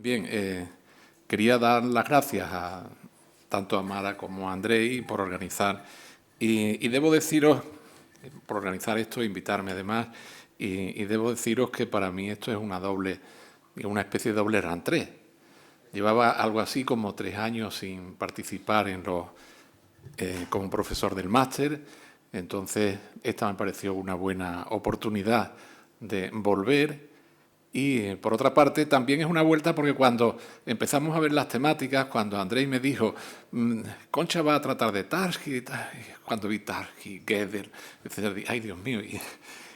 Bien, quería dar las gracias tanto a Mara como a Andrei por organizar. Y debo deciros, por organizar esto e invitarme además, y debo deciros que para mí esto es una especie de doble rentrée. Llevaba algo así como 3 años sin participar como profesor del máster, entonces esta me pareció una buena oportunidad de volver. Y, por otra parte, también es una vuelta porque cuando empezamos a ver las temáticas, cuando Andrei me dijo, Concha va a tratar de Tarski, cuando vi Tarski, Gödel, etc., ay Dios mío,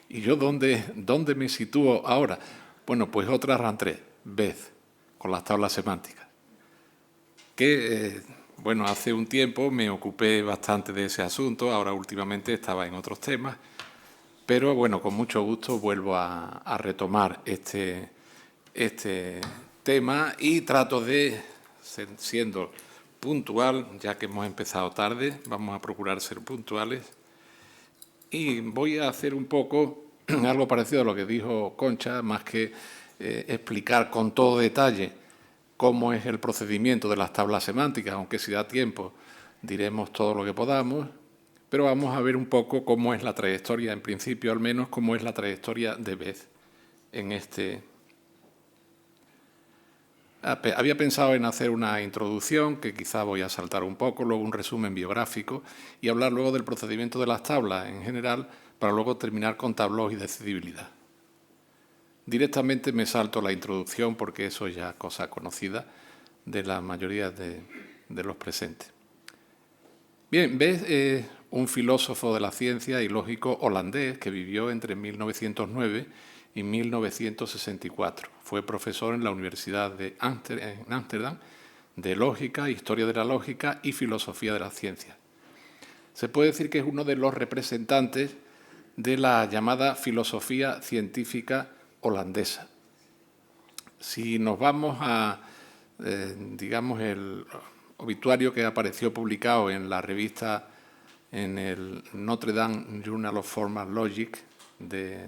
¿y yo dónde me sitúo ahora? Bueno, pues otra rentrée, Beth, con las tablas semánticas. Que, bueno, hace un tiempo me ocupé bastante de ese asunto, ahora últimamente estaba en otros temas, pero bueno, con mucho gusto vuelvo a retomar este tema y trato de, siendo puntual, ya que hemos empezado tarde, vamos a procurar ser puntuales. Y voy a hacer un poco algo parecido a lo que dijo Concha, más que explicar con todo detalle cómo es el procedimiento de las tablas semánticas, aunque si da tiempo diremos todo lo que podamos. Pero vamos a ver un poco cómo es la trayectoria, en principio al menos, cómo es la trayectoria de Beth en este. Había pensado en hacer una introducción, que quizá voy a saltar un poco, luego un resumen biográfico y hablar luego del procedimiento de las tablas en general, para luego terminar con tableaux y decidibilidad. Directamente me salto la introducción porque eso ya es cosa conocida de la mayoría de los presentes. Bien, Beth es un filósofo de la ciencia y lógico holandés que vivió entre 1909 y 1964. Fue profesor en la Universidad de Ámsterdam de lógica, historia de la lógica y filosofía de la ciencia. Se puede decir que es uno de los representantes de la llamada filosofía científica holandesa. Si nos vamos a, digamos, el obituario que apareció publicado en la revista, en el Notre Dame Journal of Formal Logic de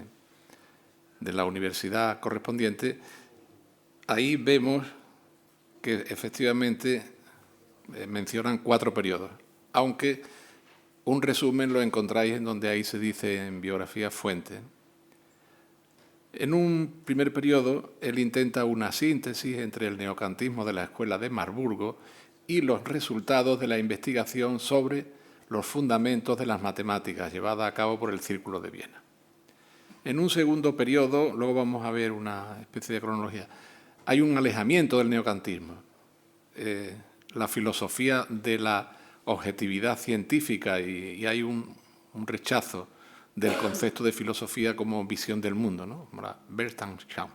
la universidad correspondiente, ahí vemos que efectivamente mencionan 4 periodos, aunque un resumen lo encontráis en donde ahí se dice en biografía fuente. En un primer periodo, él intenta una síntesis entre el neocantismo de la Escuela de Marburgo y los resultados de la investigación sobre los fundamentos de las matemáticas llevada a cabo por el Círculo de Viena. En un segundo periodo, luego vamos a ver una especie de cronología, hay un alejamiento del neocantismo. La filosofía de la objetividad científica y hay un rechazo del concepto de filosofía como visión del mundo, ¿no? Como la Weltanschauung.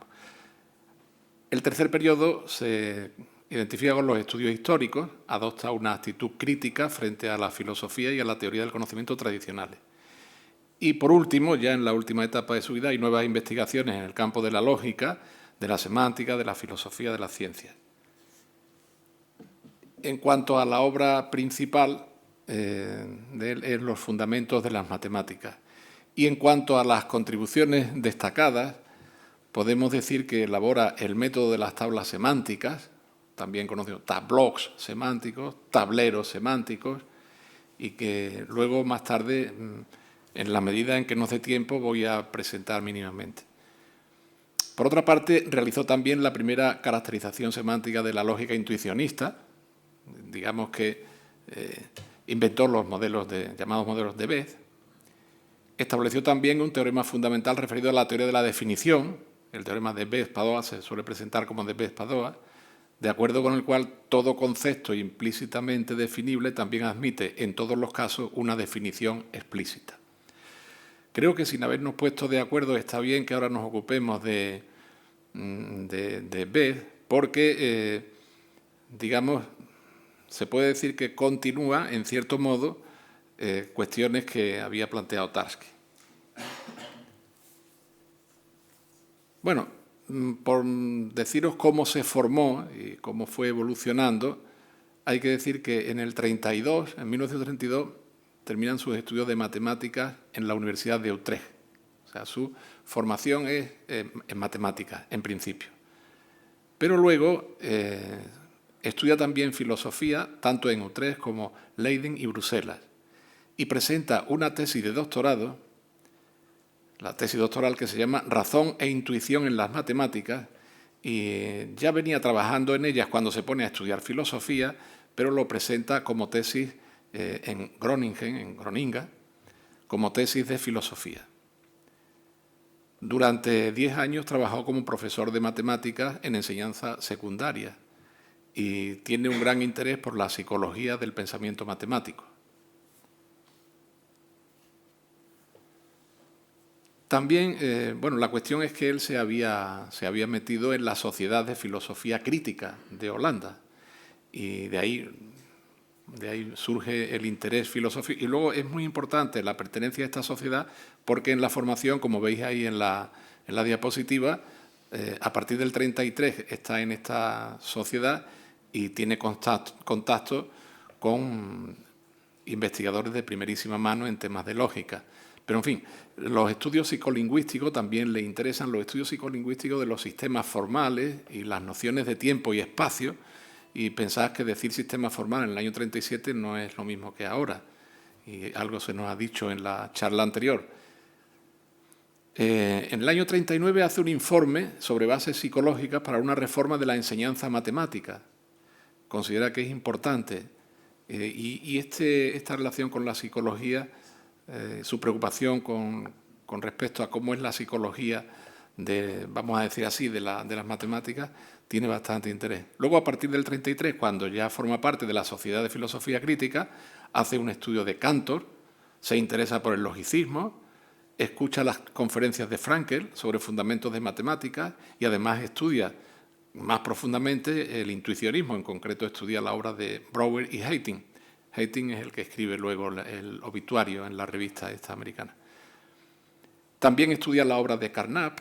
El tercer periodo se identifica con los estudios históricos, adopta una actitud crítica frente a la filosofía y a la teoría del conocimiento tradicionales. Y por último, ya en la última etapa de su vida, hay nuevas investigaciones en el campo de la lógica, de la semántica, de la filosofía, de la ciencia. En cuanto a la obra principal de él, es Los fundamentos de las matemáticas. Y en cuanto a las contribuciones destacadas, podemos decir que elabora el método de las tablas semánticas, también conocido tableaux semánticos, tableros semánticos, y que luego más tarde, en la medida en que nos dé tiempo, voy a presentar mínimamente. Por otra parte, realizó también la primera caracterización semántica de la lógica intuicionista, digamos que inventó los modelos llamados modelos de Beth. Estableció también un teorema fundamental referido a la teoría de la definición, el teorema de Beth-Padoa se suele presentar como de Beth-Padoa, de acuerdo con el cual todo concepto implícitamente definible también admite en todos los casos una definición explícita. Creo que sin habernos puesto de acuerdo está bien que ahora nos ocupemos de Beth, porque, digamos, se puede decir que continúa, en cierto modo, cuestiones que había planteado Tarski. Bueno, por deciros cómo se formó y cómo fue evolucionando, hay que decir que en el 32, en 1932, terminan sus estudios de matemáticas en la Universidad de Utrecht. O sea, su formación es en matemáticas, en principio. Pero luego estudia también filosofía, tanto en Utrecht como Leiden y Bruselas, y presenta una tesis de doctorado, la tesis doctoral que se llama Razón e intuición en las matemáticas, y ya venía trabajando en ellas cuando se pone a estudiar filosofía, pero lo presenta como tesis en Groningen, en Groninga, como tesis de filosofía. Durante 10 años trabajó como profesor de matemáticas en enseñanza secundaria y tiene un gran interés por la psicología del pensamiento matemático. También, la cuestión es que él se había metido en la Sociedad de Filosofía Crítica de Holanda y de ahí surge el interés filosófico. Y luego es muy importante la pertenencia a esta sociedad porque en la formación, como veis ahí en la diapositiva, a partir del 33 está en esta sociedad y tiene contacto con investigadores de primerísima mano en temas de lógica. Pero, en fin, los estudios psicolingüísticos también le interesan, los estudios psicolingüísticos de los sistemas formales y las nociones de tiempo y espacio, y pensad que decir sistema formal en el año 37 no es lo mismo que ahora, y algo se nos ha dicho en la charla anterior. En el año 39 hace un informe sobre bases psicológicas para una reforma de la enseñanza matemática. Considera que es importante. Y esta relación con la psicología, su preocupación con respecto a cómo es la psicología vamos a decir así, de las matemáticas, tiene bastante interés. Luego, a partir del 33, cuando ya forma parte de la Sociedad de Filosofía Crítica, hace un estudio de Cantor, se interesa por el logicismo, escucha las conferencias de Fraenkel sobre fundamentos de matemáticas y además estudia más profundamente el intuicionismo. En concreto, estudia la obra de Brouwer y Hayting. Hayting es el que escribe luego el obituario en la revista esta americana. También estudia la obra de Carnap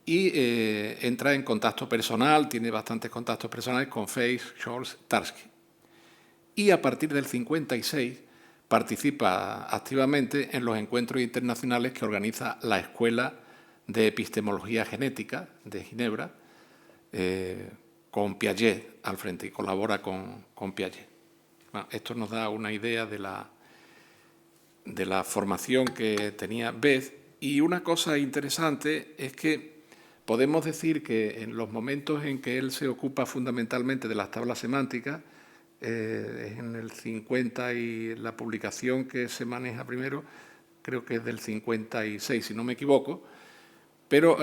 y entra en contacto personal, tiene bastantes contactos personales con Weiss, Scholz, Tarski. Y a partir del 56 participa activamente en los encuentros internacionales que organiza la Escuela de Epistemología Genética de Ginebra, con Piaget al frente, y colabora con Piaget. Bueno, esto nos da una idea de la formación que tenía Bethe. Y una cosa interesante es que podemos decir que en los momentos en que él se ocupa fundamentalmente de las tablas semánticas, en el 50 y la publicación que se maneja primero, creo que es del 56, si no me equivoco, pero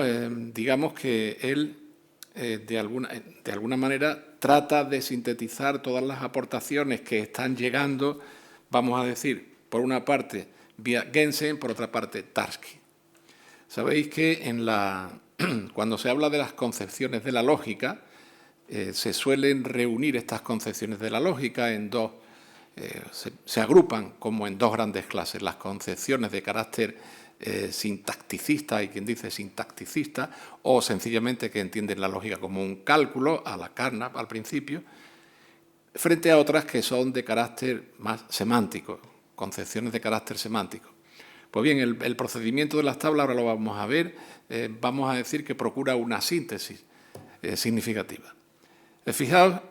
digamos que él de alguna manera trata de sintetizar todas las aportaciones que están llegando, vamos a decir, por una parte vía Gensen, por otra parte Tarski. Sabéis que cuando se habla de las concepciones de la lógica, se suelen reunir estas concepciones de la lógica en dos, se agrupan como en dos grandes clases, las concepciones de carácter sintacticista, hay quien dice sintacticista, o sencillamente que entienden la lógica como un cálculo, a la Carnap al principio, frente a otras que son de carácter más semántico, concepciones de carácter semántico. Pues bien, el procedimiento de las tablas, ahora lo vamos a ver, vamos a decir que procura una síntesis significativa. Fijaos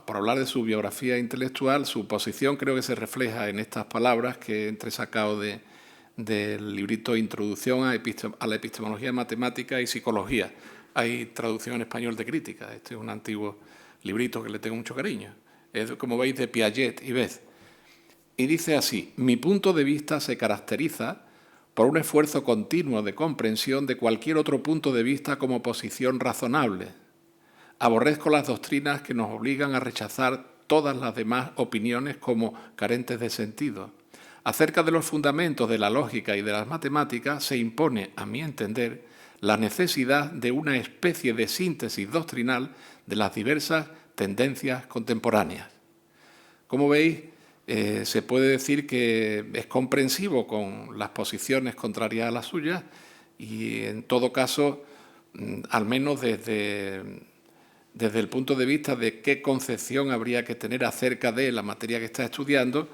por hablar de su biografía intelectual, su posición creo que se refleja en estas palabras que he entresacado del librito Introducción a la epistemología matemática y psicología. Hay traducción en español de crítica. Este es un antiguo librito que le tengo mucho cariño. Es, como veis, de Piaget y Bethe. Y dice así: mi punto de vista se caracteriza por un esfuerzo continuo de comprensión de cualquier otro punto de vista como posición razonable. Aborrezco las doctrinas que nos obligan a rechazar todas las demás opiniones como carentes de sentido. Acerca de los fundamentos de la lógica y de las matemáticas se impone, a mi entender, la necesidad de una especie de síntesis doctrinal de las diversas tendencias contemporáneas. Como veis, se puede decir que es comprensivo con las posiciones contrarias a las suyas y, en todo caso, al menos desde el punto de vista de qué concepción habría que tener acerca de la materia que está estudiando,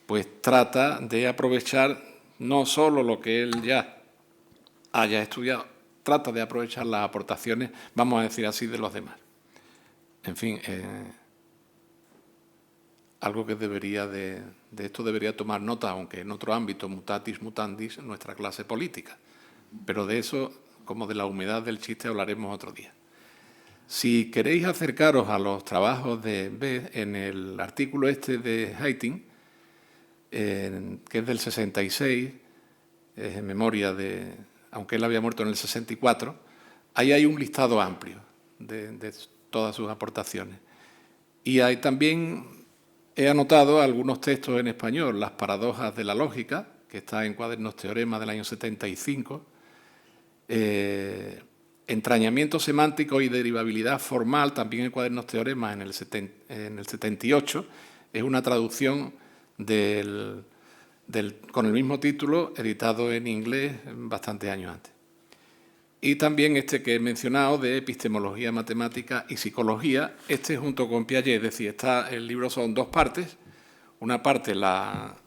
pues trata de aprovechar no solo lo que él ya haya estudiado trata de aprovechar las aportaciones, vamos a decir así, de los demás. En fin, algo que de esto debería tomar nota, aunque en otro ámbito, mutatis mutandis, nuestra clase política. Pero de eso, como de la humedad del chiste, hablaremos otro día. Si queréis acercaros a los trabajos de Bethe, en el artículo este de Haitink, que es del 66, es en memoria de, aunque él había muerto en el 64, ahí hay un listado amplio de todas sus aportaciones. Y ahí también he anotado algunos textos en español, Las paradojas de la lógica, que está en Cuadernos Teorema del año 75, Entrañamiento semántico y derivabilidad formal, también en Cuadernos Teorema en el 78, es una traducción con el mismo título, editado en inglés bastantes años antes. Y también este que he mencionado, de Epistemología, Matemática y Psicología, este junto con Piaget, es decir, el libro son dos partes. Una parte la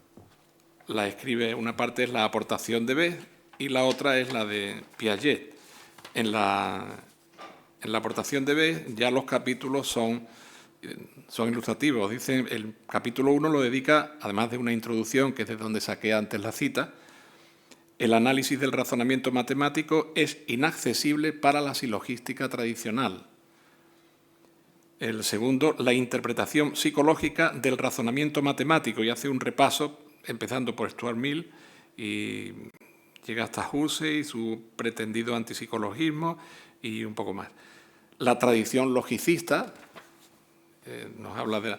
escribe, una parte es la aportación de Bethe y la otra es la de Piaget. En la aportación de Bethe ya los capítulos son ilustrativos. Dicen, el capítulo 1 lo dedica, además de una introducción, que es de donde saqué antes la cita, el análisis del razonamiento matemático es inaccesible para la silogística tradicional. El segundo, la interpretación psicológica del razonamiento matemático, y hace un repaso, empezando por Stuart Mill, y llega hasta Hussey y su pretendido antipsicologismo, y un poco más. La tradición logicista, nos habla de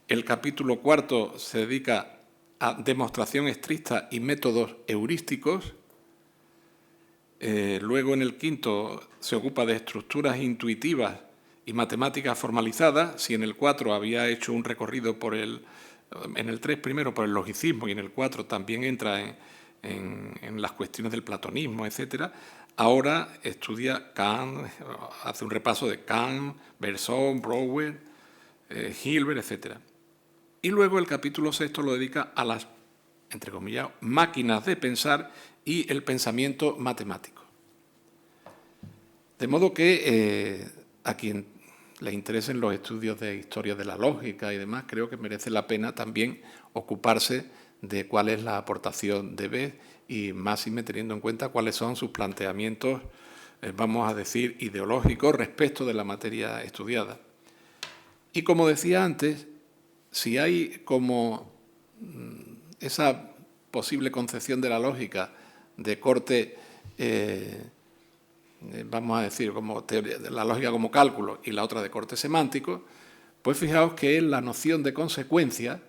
el capítulo 4 se dedica a demostración estricta y métodos heurísticos. Luego, en el 5, se ocupa de estructuras intuitivas y matemáticas formalizadas. Si en el 4 había hecho un recorrido en el 3 primero por el logicismo y en el 4 también entra en las cuestiones del platonismo, etc., ahora estudia Kant, hace un repaso de Kant, Bergson, Brouwer, Hilbert, etc. Y luego el capítulo 6 lo dedica a las, entre comillas, máquinas de pensar y el pensamiento matemático. De modo que a quien le interesen los estudios de historia de la lógica y demás, creo que merece la pena también ocuparse de cuál es la aportación de Bethe y máxime teniendo en cuenta cuáles son sus planteamientos, vamos a decir, ideológicos respecto de la materia estudiada. Y como decía antes, si hay como esa posible concepción de la lógica de corte, vamos a decir, como teoría de la lógica como cálculo y la otra de corte semántico, pues fijaos que la noción de consecuencia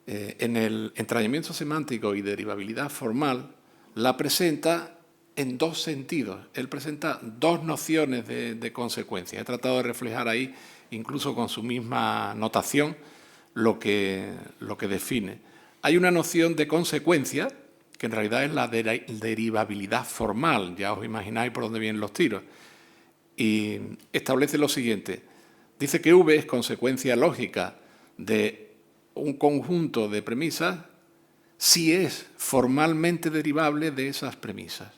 en el entrañamiento semántico y derivabilidad formal la presenta en dos sentidos. Él presenta dos nociones de consecuencia. He tratado de reflejar ahí, incluso con su misma notación, lo que define. Hay una noción de consecuencia, que en realidad es la derivabilidad formal, ya os imagináis por dónde vienen los tiros, y establece lo siguiente. Dice que V es consecuencia lógica de un conjunto de premisas si es formalmente derivable de esas premisas.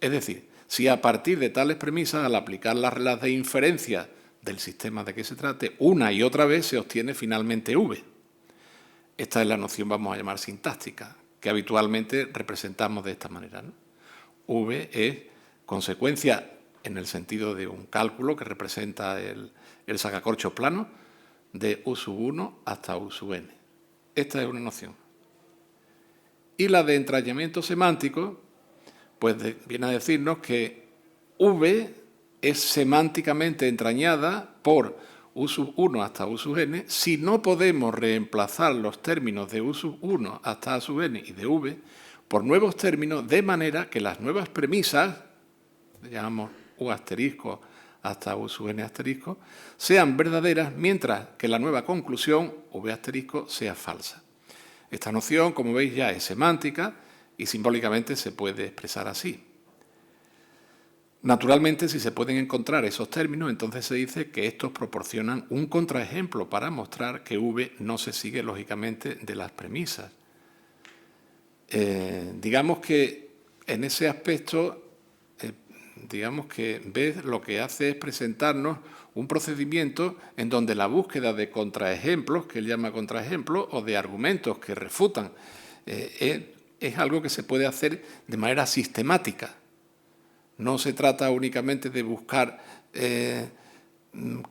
Es decir, si a partir de tales premisas, al aplicar las reglas de inferencia del sistema de que se trate, una y otra vez se obtiene finalmente V. Esta es la noción, vamos a llamar sintáctica, que habitualmente representamos de esta manera, ¿no? V es consecuencia en el sentido de un cálculo que representa el sacacorchos plano de U sub 1 hasta U sub n. Esta es una noción. Y la de entrañamiento semántico, pues viene a decirnos que V es semánticamente entrañada por U sub 1 hasta U sub n si no podemos reemplazar los términos de U sub 1 hasta A sub n y de V por nuevos términos, de manera que las nuevas premisas, le llamamos U asterisco hasta U sub n asterisco, sean verdaderas, mientras que la nueva conclusión, V asterisco, sea falsa. Esta noción, como veis, ya es semántica y simbólicamente se puede expresar así. Naturalmente, si se pueden encontrar esos términos, entonces se dice que estos proporcionan un contraejemplo para mostrar que V no se sigue lógicamente de las premisas. Digamos que en ese aspecto digamos que BES lo que hace es presentarnos un procedimiento en donde la búsqueda de contraejemplos, que él llama contraejemplos, o de argumentos que refutan, es algo que se puede hacer de manera sistemática. No se trata únicamente de buscar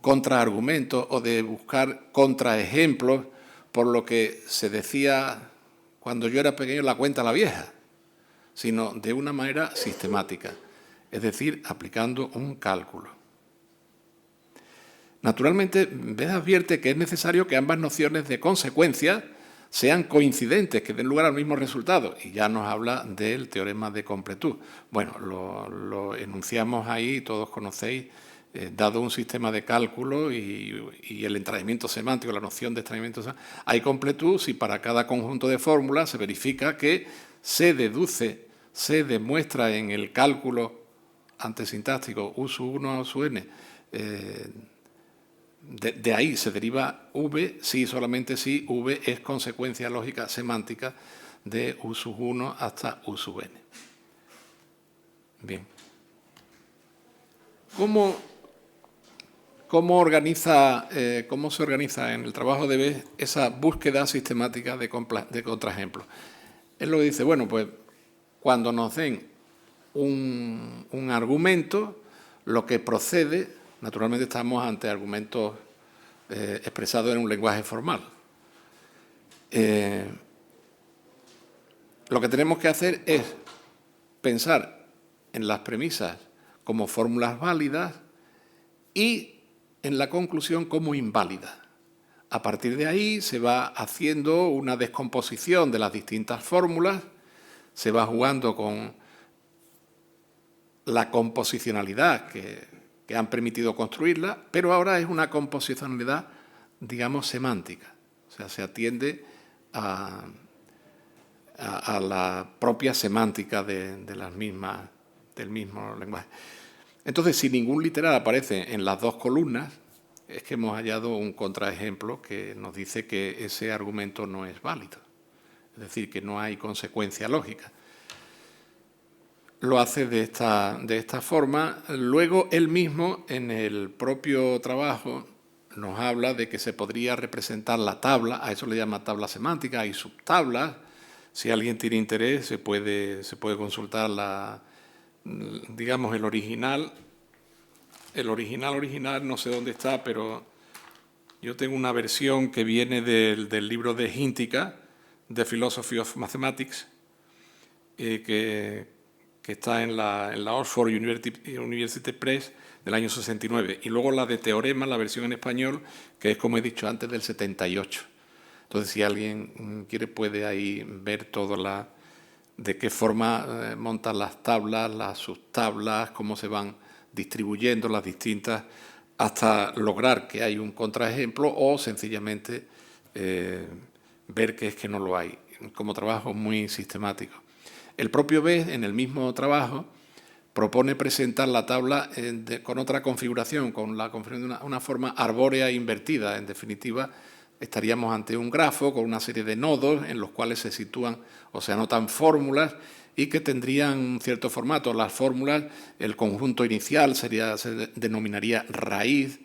contraargumentos o de buscar contraejemplos, por lo que se decía cuando yo era pequeño, la cuenta la vieja, sino de una manera sistemática, es decir, aplicando un cálculo. Naturalmente, BES advierte que es necesario que ambas nociones de consecuencia sean coincidentes, que den lugar al mismo resultado, y ya nos habla del teorema de completud. Bueno, lo enunciamos ahí, todos conocéis, dado un sistema de cálculo y el entramamiento semántico, la noción de entramamiento semántico, hay completud si para cada conjunto de fórmulas se verifica que se deduce, se demuestra en el cálculo antesintáctico U sub 1 a U sub n, de ahí se deriva V, si solamente si V es consecuencia lógica semántica de U sub 1 hasta U sub n. Bien. ¿Cómo se organiza en el trabajo de BES esa búsqueda sistemática de contraejemplos? Él lo dice, bueno, pues cuando nos den un argumento, lo que procede, naturalmente estamos ante argumentos expresados en un lenguaje formal. Lo que tenemos que hacer es pensar en las premisas como fórmulas válidas y en la conclusión como inválidas. A partir de ahí se va haciendo una descomposición de las distintas fórmulas, se va jugando con la composicionalidad que han permitido construirla, pero ahora es una composicionalidad, digamos, semántica. O sea, se atiende a la propia semántica del mismo lenguaje. Entonces, si ningún literal aparece en las dos columnas, es que hemos hallado un contraejemplo que nos dice que ese argumento no es válido. Es decir, que no hay consecuencia lógica. Lo hace de esta forma. Luego, él mismo, en el propio trabajo, nos habla de que se podría representar la tabla, a eso le llama tabla semántica, hay subtablas. Si alguien tiene interés, se puede consultar digamos, el original. El original, no sé dónde está, pero yo tengo una versión que viene del libro de Hintica, The Philosophy of Mathematics, que está en la Oxford University Press del año 69. Y luego la de Teorema, la versión en español, que es, como he dicho antes, del 78. Entonces, si alguien quiere, puede ahí ver de qué forma montan las tablas, las subtablas, cómo se van distribuyendo las distintas, hasta lograr que hay un contraejemplo o sencillamente ver que es que no lo hay, como trabajo muy sistemático. El propio BES, en el mismo trabajo, propone presentar la tabla con otra configuración, con la configuración de una forma arbórea invertida. En definitiva, estaríamos ante un grafo con una serie de nodos en los cuales se sitúan o se anotan fórmulas y que tendrían un cierto formato. Las fórmulas, el conjunto inicial se denominaría raíz,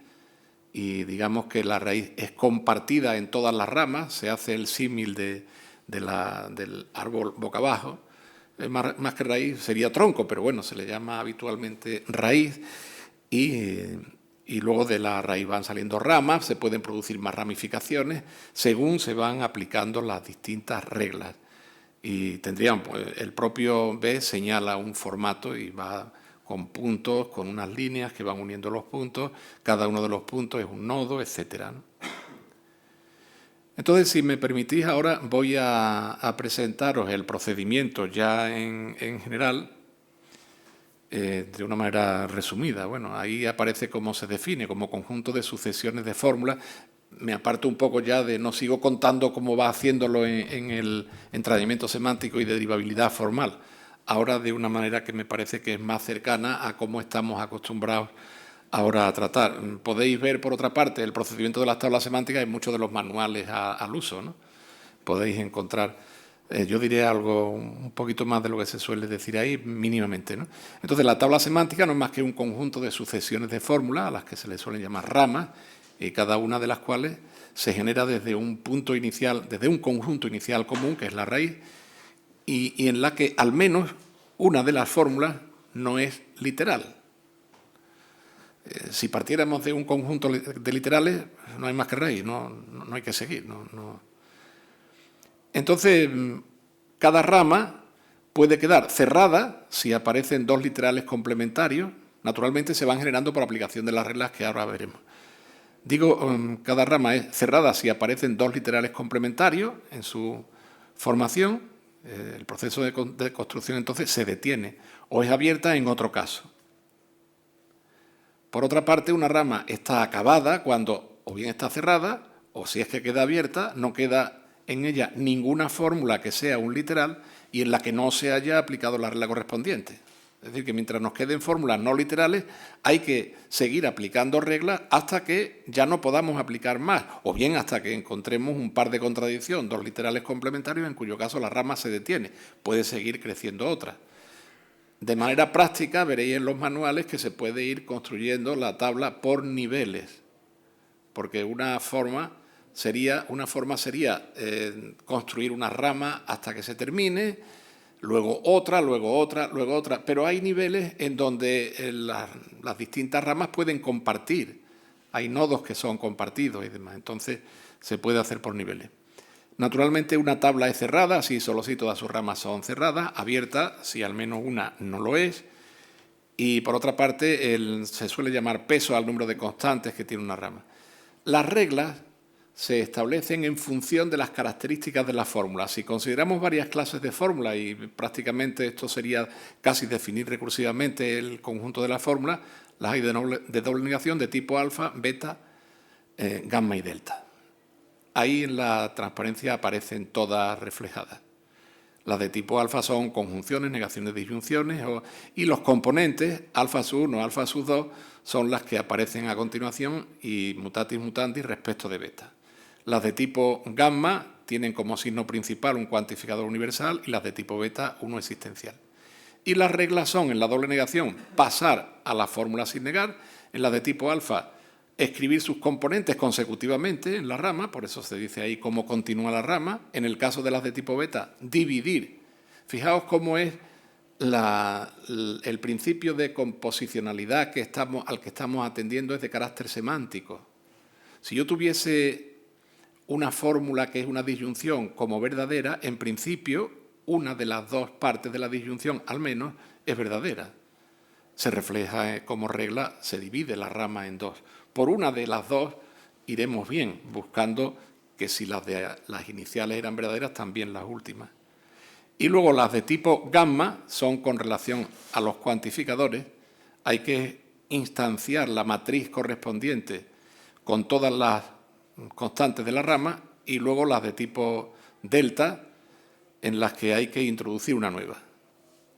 y digamos que la raíz es compartida en todas las ramas, se hace el símil del árbol boca abajo. Más que raíz sería tronco, pero bueno, se le llama habitualmente raíz, y luego de la raíz van saliendo ramas, se pueden producir más ramificaciones según se van aplicando las distintas reglas. Y tendrían, pues, el propio BES señala un formato y va con puntos, con unas líneas que van uniendo los puntos, cada uno de los puntos es un nodo, etc. Entonces, si me permitís, ahora voy a presentaros el procedimiento ya en general, de una manera resumida. Bueno, ahí aparece cómo se define, como conjunto de sucesiones de fórmulas. Me aparto un poco ya no sigo contando cómo va haciéndolo en el entramamiento semántico y de derivabilidad formal. Ahora de una manera que me parece que es más cercana a cómo estamos acostumbrados ahora a tratar. Podéis ver, por otra parte, el procedimiento de las tablas semánticas en muchos de los manuales al uso, ¿no? Podéis encontrar Yo diré algo un poquito más de lo que se suele decir ahí, mínimamente, ¿no? Entonces, la tabla semántica no es más que un conjunto de sucesiones de fórmulas, a las que se les suelen llamar ramas, y cada una de las cuales se genera desde un punto inicial, desde un conjunto inicial común, que es la raíz, y en la que al menos una de las fórmulas no es literal. Si partiéramos de un conjunto de literales, no hay más que raíz, no hay que seguir. Entonces, cada rama puede quedar cerrada si aparecen dos literales complementarios. Naturalmente se van generando por aplicación de las reglas que ahora veremos. Digo, cada rama es cerrada si aparecen dos literales complementarios en su formación. El proceso de construcción entonces se detiene, o es abierta en otro caso. Por otra parte, una rama está acabada cuando o bien está cerrada, o si es que queda abierta, no queda en ella ninguna fórmula que sea un literal y en la que no se haya aplicado la regla correspondiente. Es decir, que mientras nos queden fórmulas no literales, hay que seguir aplicando reglas hasta que ya no podamos aplicar más, o bien hasta que encontremos un par de contradicción, dos literales complementarios, en cuyo caso la rama se detiene, puede seguir creciendo otra. De manera práctica, veréis en los manuales que se puede ir construyendo la tabla por niveles, porque una forma sería construir una rama hasta que se termine, luego otra, luego otra, luego otra. Pero hay niveles en donde las distintas ramas pueden compartir. Hay nodos que son compartidos y demás. Entonces, se puede hacer por niveles. Naturalmente, una tabla es cerrada si solo si todas sus ramas son cerradas, abierta si al menos una no lo es. Y, por otra parte, se suele llamar peso al número de constantes que tiene una rama. Las reglas se establecen en función de las características de la fórmula. Si consideramos varias clases de fórmula, y prácticamente esto sería casi definir recursivamente el conjunto de la fórmula, las hay de doble negación de tipo alfa, beta, gamma y delta. Ahí en la transparencia aparecen todas reflejadas. Las de tipo alfa son conjunciones, negaciones, disyunciones, y los componentes, alfa sub 1, alfa sub 2, son las que aparecen a continuación y mutatis mutandis respecto de beta. Las de tipo gamma tienen como signo principal un cuantificador universal y las de tipo beta uno existencial. Y las reglas son, en la doble negación, pasar a la fórmula sin negar, en la de tipo alfa, escribir sus componentes consecutivamente en la rama, por eso se dice ahí cómo continúa la rama. En el caso de las de tipo beta, dividir. Fijaos cómo es el principio de composicionalidad al que estamos atendiendo es de carácter semántico. Si yo tuviese una fórmula que es una disyunción como verdadera, en principio, una de las dos partes de la disyunción, al menos, es verdadera. Se refleja como regla, se divide la rama en dos. Por una de las dos iremos bien, buscando que si las iniciales eran verdaderas, también las últimas. Y luego las de tipo gamma son con relación a los cuantificadores. Hay que instanciar la matriz correspondiente con todas las constantes de la rama y luego las de tipo delta en las que hay que introducir una nueva.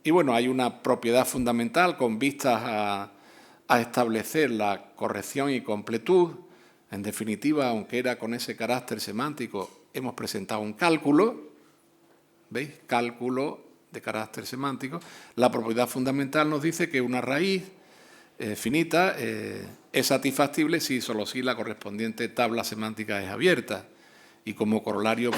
Y bueno, hay una propiedad fundamental con vistas a establecer la corrección y completud. En definitiva, aunque era con ese carácter semántico, hemos presentado un cálculo, ¿veis? Cálculo de carácter semántico. La propiedad fundamental nos dice que una raíz finita es satisfactible si solo si la correspondiente tabla semántica es abierta. Y como corolario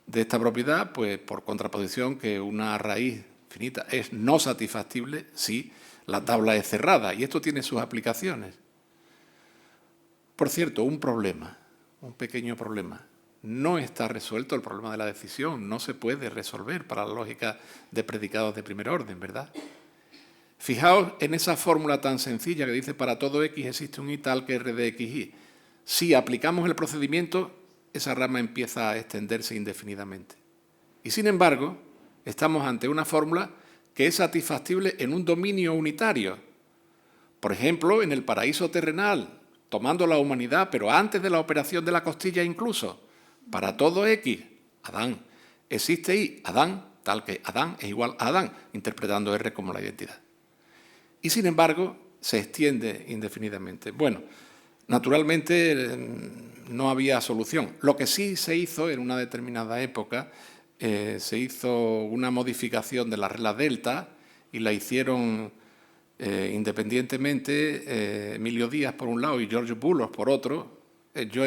de esta propiedad, pues por contraposición, que una raíz finita es no satisfactible si la tabla es cerrada. Y esto tiene sus aplicaciones. Por cierto, un pequeño problema. No está resuelto el problema de la decisión, no se puede resolver para la lógica de predicados de primer orden, ¿verdad? Fijaos en esa fórmula tan sencilla que dice para todo x existe un y tal que r de xy. Si aplicamos el procedimiento, esa rama empieza a extenderse indefinidamente. Y sin embargo, estamos ante una fórmula que es satisfactible en un dominio unitario. Por ejemplo, en el paraíso terrenal, tomando la humanidad, pero antes de la operación de la costilla incluso. Para todo x, Adán, existe y, Adán, tal que Adán es igual a Adán, interpretando R como la identidad. Y sin embargo, se extiende indefinidamente. Bueno, naturalmente no había solución. Lo que sí se hizo en una determinada época se hizo una modificación de la regla delta y la hicieron independientemente Emilio Díaz por un lado y George Bullock por otro. Yo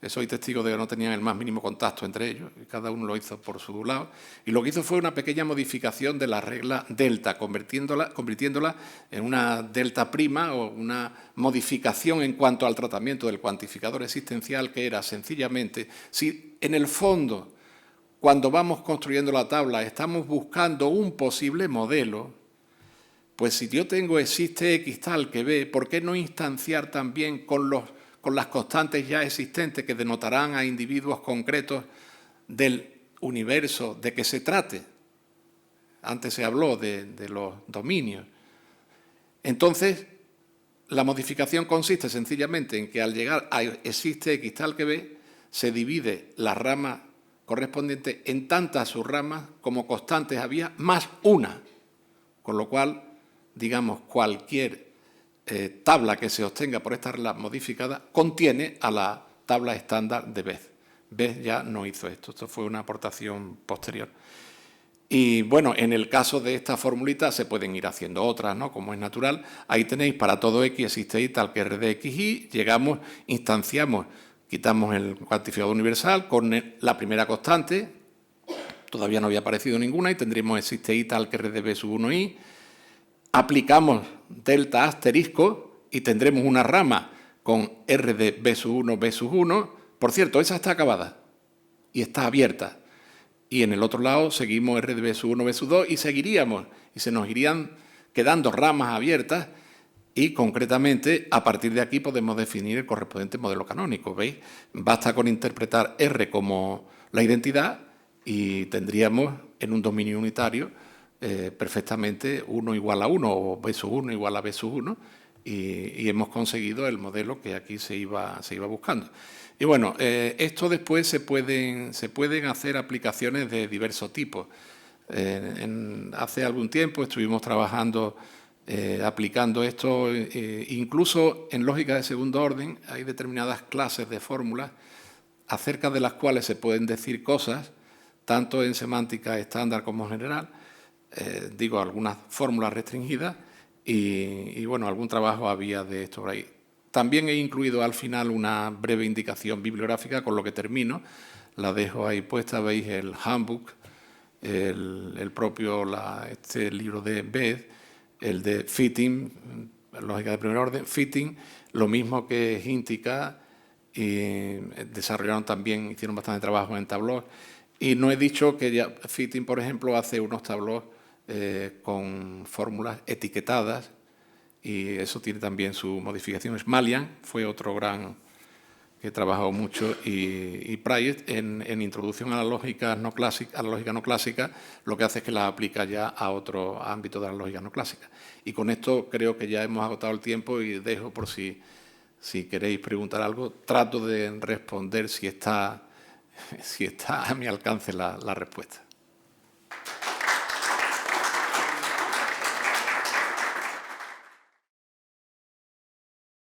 soy testigo de que no tenían el más mínimo contacto entre ellos, y cada uno lo hizo por su lado, y lo que hizo fue una pequeña modificación de la regla delta, convirtiéndola en una delta prima o una modificación en cuanto al tratamiento del cuantificador existencial, que era sencillamente, si en el fondo, cuando vamos construyendo la tabla, estamos buscando un posible modelo, pues si yo tengo existe X tal que B, ¿por qué no instanciar también con las constantes ya existentes que denotarán a individuos concretos del universo de que se trate? Antes se habló de los dominios. Entonces, la modificación consiste sencillamente en que al llegar a existe X tal que B, se divide la rama correspondiente en tantas subramas como constantes había, más una. Con lo cual, digamos, cualquier tabla que se obtenga por esta regla modificada contiene a la tabla estándar de Bethe. Bethe ya no hizo esto fue una aportación posterior. Y bueno, en el caso de esta formulita se pueden ir haciendo otras, ¿no? Como es natural. Ahí tenéis para todo X existe Y tal que R de XY, llegamos, instanciamos, quitamos el cuantificador universal con la primera constante, todavía no había aparecido ninguna, y tendríamos existe Y tal que R de B sub 1Y, aplicamos delta asterisco y tendremos una rama con R de B sub 1, B sub 1. Por cierto, esa está acabada y está abierta. Y en el otro lado seguimos R de B sub 1, B sub 2 y seguiríamos. Y se nos irían quedando ramas abiertas y concretamente a partir de aquí podemos definir el correspondiente modelo canónico. ¿Veis? Basta con interpretar R como la identidad y tendríamos en un dominio unitario perfectamente 1 igual a 1 o B sub 1 igual a B sub 1 y hemos conseguido el modelo que aquí se iba buscando. Y bueno, esto después se pueden hacer aplicaciones de diversos tipos. Hace algún tiempo estuvimos trabajando aplicando esto, incluso en lógica de segundo orden hay determinadas clases de fórmulas acerca de las cuales se pueden decir cosas, tanto en semántica estándar como general, digo, algunas fórmulas restringidas y bueno, algún trabajo había de esto por ahí. También he incluido al final una breve indicación bibliográfica, con lo que termino. La dejo ahí puesta, veis el handbook, el propio este libro de Bethe, el de Fitting, lógica de primer orden, Fitting, lo mismo que Hintica, y desarrollaron también, hicieron bastante trabajo en Tableau. Y no he dicho que ya Fitting, por ejemplo, hace unos tableaux con fórmulas etiquetadas y eso tiene también su modificación. Schmalian fue otro gran que he trabajado mucho y Priest en introducción a la lógica no clásica, lo que hace es que la aplica ya a otro ámbito de la lógica no clásica. Y con esto creo que ya hemos agotado el tiempo y dejo por si queréis preguntar algo. Trato de responder si está a mi alcance la respuesta.